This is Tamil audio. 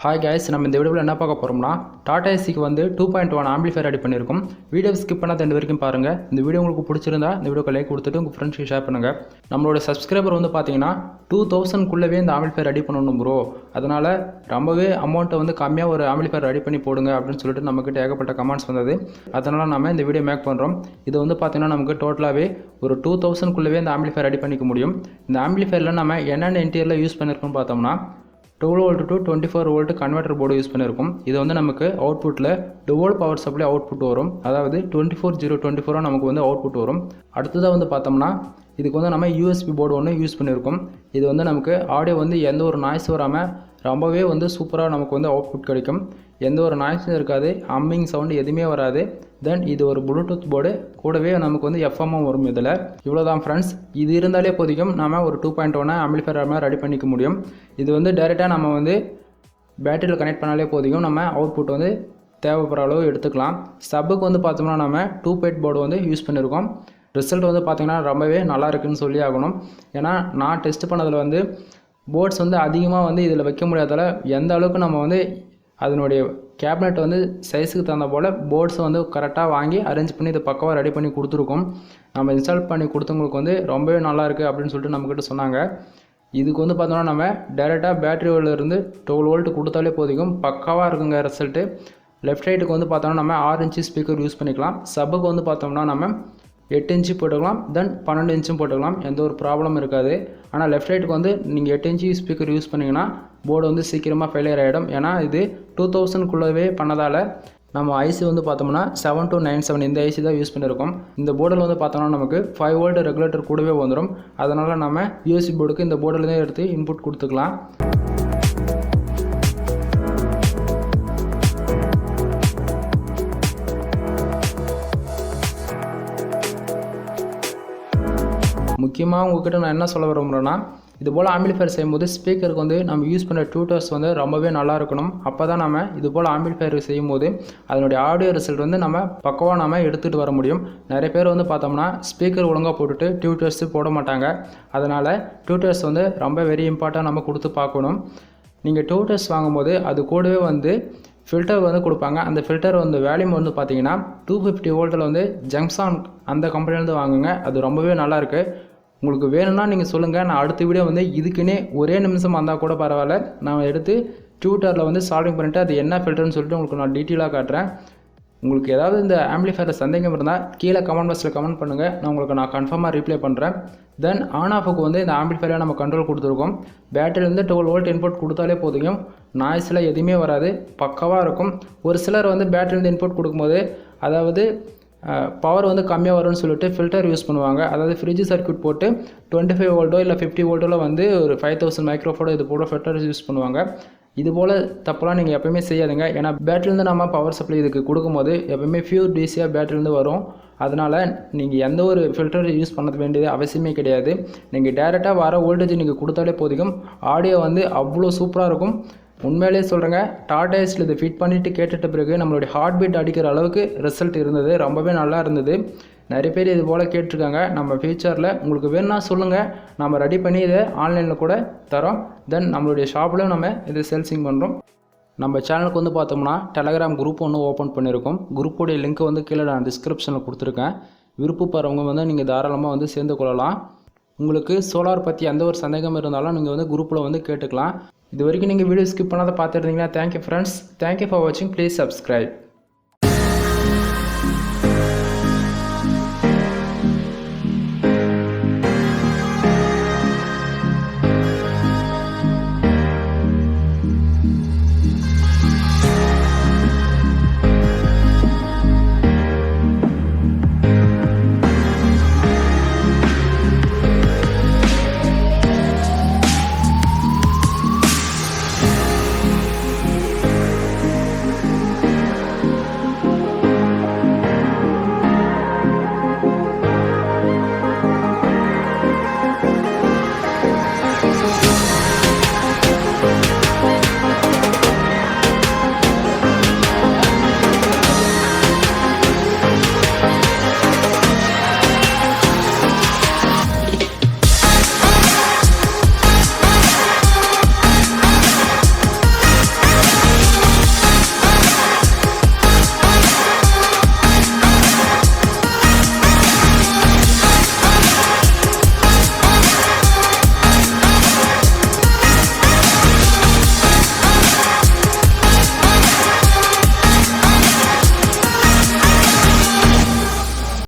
ஹாய் கைஸ், நம்ம இந்த வீடியோவில் என்ன பார்க்க போகிறோம்னா டாடா ஏசிக்கு வந்து 2.1 ஆம்பிளிஃபையர் ரெடி பண்ணியிருக்கோம். வீடியோ ஸ்கிப் பண்ணாத எண்டு வரைக்கும் பாருங்கள். இந்த வீடியோ உங்களுக்கு பிடிச்சிருந்தா இந்த வீடியோக்கு லைக் கொடுத்துட்டு உங்கள் ஃப்ரெண்ட்ஸ்க்கு ஷேர் பண்ணுங்கள். நம்மளோட சப்ஸ்கிரைபர் வந்து பார்த்தீங்கன்னா 2000குள்ளவே இந்த ஆம்பிளிஃபையர் ரெடி பண்ணணும் ப்ரோ, அதனால் ரொம்பவே அமௌண்ட்டை வந்து கம்மியாக ஒரு ஆம்பிளிஃபையர் ரெடி பண்ணி போடுங்க அப்படின்னு சொல்லிட்டு நம்மக்கிட்ட ஏகப்பட்ட கமெண்ட்ஸ் வந்தது. அதனால் நம்ம இந்த வீடியோ மேக் பண்ணுறோம். இது வந்து பார்த்தீங்கன்னா நமக்கு டோட்டலாகவே ஒரு 2000குள்ளவே இந்த ஆம்பிளிஃபையர் ரெடி பண்ணிக்க முடியும். இந்த ஆம்பிளிஃபையரில் நம்ம என்னென்ன இன்டீரியரில் யூஸ் பண்ணியிருக்கோம்னு பார்த்தோம்னா 12 volt to 24 volt converter board use பண்ணியிருக்கோம். இது வந்து நமக்கு அவுட்புட்டில் டுவல் பவர் சப்ளை அவுட்புட் வரும், அதாவது 24/0/24 நமக்கு வந்து அவுட்புட் வரும். அடுத்ததாக வந்து பார்த்தோம்னா இதுக்கு வந்து நம்ம யூஎஸ்பி போர்டு ஒன்று யூஸ் பண்ணியிருக்கோம். இது வந்து நமக்கு ஆடியோ வந்து எந்த ஒரு நாய்ஸ் வராமல் ரொம்பவே வந்து சூப்பராக நமக்கு வந்து அவுட்புட் கிடைக்கும். எந்த ஒரு நாய்ஸும் இருக்காது, அம்மிங் சவுண்டு எதுவுமே வராது. தென் இது ஒரு ப்ளூடூத் போர்டு, கூடவே நமக்கு வந்து எஃப்எம்மும் வரும். இதில் இவ்வளோதான் ஃப்ரெண்ட்ஸ். இது இருந்தாலே போதிக்கும் நம்ம ஒரு 2.1 ஆம்பிளிஃபையர் ரெடி பண்ணிக்க முடியும். இது வந்து டைரெக்டாக நம்ம வந்து பேட்டரியில் கனெக்ட் பண்ணாலே போதிக்கும், நம்ம அவுட்புட் வந்து தேவைப்படுற அளவு எடுத்துக்கலாம். சப்புக்கு வந்து பார்த்தோம்னா நம்ம 2 போர்டு வந்து யூஸ் பண்ணியிருக்கோம். ரிசல்ட் வந்து பார்த்திங்கன்னா ரொம்பவே நல்லா இருக்குதுன்னு சொல்லி ஆகணும். ஏன்னா நான் டெஸ்ட் பண்ணதில் வந்து போர்ட்ஸ் வந்து அதிகமாக வந்து இதில் வைக்க முடியாதால எந்த அளவுக்கு நம்ம வந்து அதனுடைய கேபினெட் வந்து சைஸுக்கு தகுந்த போல் போர்ட்ஸை வந்து கரெக்டாக வாங்கி அரேஞ்ச் பண்ணி இதை பக்கவாக ரெடி பண்ணி கொடுத்துருக்கோம். நம்ம இன்ஸ்டால் பண்ணி கொடுத்தவங்களுக்கு வந்து ரொம்பவே நல்லாயிருக்கு அப்படின்னு சொல்லிட்டு நம்மக்கிட்ட சொன்னாங்க. இதுக்கு வந்து பார்த்தோம்னா நம்ம டைரெக்டாக பேட்டரியிலேருந்து 12 volt கொடுத்தாலே போதிக்கும், பக்காவாக இருக்குங்க ரிசல்ட்டு. லெஃப்ட் ரைட்டுக்கு வந்து பார்த்தோம்னா நம்ம 6 inch ஸ்பீக்கர் யூஸ் பண்ணிக்கலாம். சப்புக்கு வந்து பார்த்தோம்னா நம்ம 8 inch போட்டுக்கலாம், தென் 12 inch போட்டுக்கலாம், எந்த ஒரு ப்ராப்ளம் இருக்காது. ஆனால் லெஃப்ட் ரைட்டுக்கு வந்து நீங்கள் 8 inch ஸ்பீக்கர் யூஸ் பண்ணிங்கன்னா போர்டு வந்து சீக்கிரமாக ஃபெயிலியர் ஆகிடும். ஏன்னா இது 2000குள்ளவே பண்ணதால் நம்ம ஐசி வந்து பார்த்தோம்னா 7297 இந்த ஐசி தான் யூஸ் பண்ணியிருக்கோம். இந்த போர்டில் வந்து பார்த்தோம்னா நமக்கு 5 volt ரெகுலேட்டர் கூடவே வந்துடும். அதனால் நம்ம யூஎஸ்பி போர்டுக்கு இந்த போர்டில் தான் எடுத்து இன்புட் கொடுத்துக்கலாம். முக்கியமாக உங்கள்கிட்ட நான் என்ன சொல்ல விரும்புகிறேன்னா, இது போல் ஆம்பிளிஃபையர் செய்யும்போது ஸ்பீக்கருக்கு வந்து நம்ம யூஸ் பண்ணுற டியூட்டர்ஸ் வந்து ரொம்பவே நல்லா இருக்கணும். அப்போ தான் நம்ம இது போல் ஆம்பிளிஃபையர் செய்யும்போது அதனுடைய ஆடியோ ரிசல்ட் வந்து நம்ம பக்கவாக நம்ம எடுத்துகிட்டு வர முடியும். நிறைய பேர் வந்து பார்த்தோம்னா ஸ்பீக்கர் ஒழுங்காக போட்டுட்டு டியூட்டர்ஸு போட மாட்டாங்க. அதனால் டியூட்டர்ஸ் வந்து ரொம்ப வெரி இம்பார்ட்டன்ட் நம்ம கொடுத்து பார்க்கணும். நீங்கள் டியூட்டர்ஸ் வாங்கும்போது அது கூடவே வந்து ஃபில்டர் வந்து கொடுப்பாங்க. அந்த ஃபில்டர் வந்து வேல்யூம் வந்து பார்த்தீங்கன்னா 250 voltல வந்து ஜங்ஷன் அந்த கம்பெனிலேருந்து வாங்குங்க. அது ரொம்பவே நல்லாயிருக்கு. உங்களுக்கு வேணும்னா நீங்கள் சொல்லுங்கள், நான் அடுத்த வீடியோ வந்து இதுக்குன்னே ஒரே நிமிஷம் வந்தால் கூட பரவாயில்ல, நான் எடுத்து டியூட்டரில் வந்து சால்விங் பண்ணிவிட்டு அது என்ன ஃபில்டர்னு சொல்லிட்டு உங்களுக்கு நான் டீட்டெயிலாக காட்டுறேன். உங்களுக்கு ஏதாவது இந்த ஆம்பிளிஃபையரில் சந்தேகம் இருந்தால் கீழே கமெண்ட் பாக்ஸில் கமெண்ட் பண்ணுங்கள், நான் கன்ஃபார்மாக ரீப்ளை பண்ணுறேன். தென் ஆன் ஆஃபுக்கு வந்து இந்த ஆம்பிளிஃபையரில் நம்ம கண்ட்ரோல் கொடுத்துருக்கோம். பேட்டரியிலேருந்து 12 volt இன்புட் கொடுத்தாலே போதும், நாய்ஸில் எதுவுமே வராது, பக்கவாக இருக்கும். ஒரு சிலர் வந்து பேட்டரியிலேருந்து இன்புட் கொடுக்கும்போது அதாவது பவர் வந்து கம்மியாக வரும்னு சொல்லிட்டு ஃபில்டர் யூஸ் பண்ணுவாங்க. அதாவது ஃப்ரிட்ஜ் சர்க்யூட் போட்டு 25 volt இல்லை 50 volt வந்து ஒரு 5000 மைக்ரோஃபோட இது போல் ஃபில்டர் யூஸ் பண்ணுவாங்க. இது போல் தப்பெல்லாம் நீங்கள் எப்போயுமே செய்யாதுங்க. ஏன்னா பேட்டரிலேருந்து நம்ம பவர் சப்ளை இதுக்கு கொடுக்கும்போது எப்போயுமே பியூர் டிசியாக பேட்டரிலேருந்து வரும். அதனால் நீங்கள் எந்த ஒரு ஃபில்டர் யூஸ் பண்ண வேண்டியது அவசியமே கிடையாது. நீங்கள் டேரெக்டாக வர வோல்டேஜ் நீங்கள் கொடுத்தாலே போதும், ஆடியோ வந்து அவ்வளோ சூப்பராக இருக்கும். உண்மையிலே சொல்கிறேங்க, டாடா ஏசியில் இதை ஃபிட் பண்ணிவிட்டு கேட்டுட்ட பிறகு நம்மளுடைய ஹார்ட் பீட் அடிக்கிற அளவுக்கு ரிசல்ட் இருந்தது, ரொம்பவே நல்லா இருந்தது. நிறைய பேர் இது போல் கேட்டிருக்காங்க. நம்ம ஃபியூச்சரில் உங்களுக்கு வேணும்னா சொல்லுங்கள், நம்ம ரெடி பண்ணி இதை ஆன்லைனில் கூட தரோம். தென் நம்மளுடைய ஷாப்லையும் நம்ம இதை சேல்ஸிங் பண்ணுறோம். நம்ம சேனலுக்கு வந்து பார்த்தோம்னா டெலகிராம் குரூப் ஒன்று ஓப்பன் பண்ணியிருக்கோம். குரூப்போடைய லிங்க் வந்து கீழே நான் டிஸ்கிரிப்ஷனில் கொடுத்துருக்கேன். விருப்பப்படுறவங்க வந்து நீங்கள் தாராளமாக வந்து சேர்ந்து கொள்ளலாம். உங்களுக்கு சோலார் பற்றி எந்த ஒரு சந்தேகம் இருந்தாலும் நீங்கள் வந்து குரூப்பில் வந்து கேட்டுக்கலாம். இது வரைக்கும் நீங்கள் வீடியோ ஸ்கிப் பண்ணாத பார்த்துருந்தீங்கன்னா தேங்க்யூ ஃப்ரெண்ட்ஸ். தேங்க்யூ ஃபார் வாட்சிங். Please subscribe.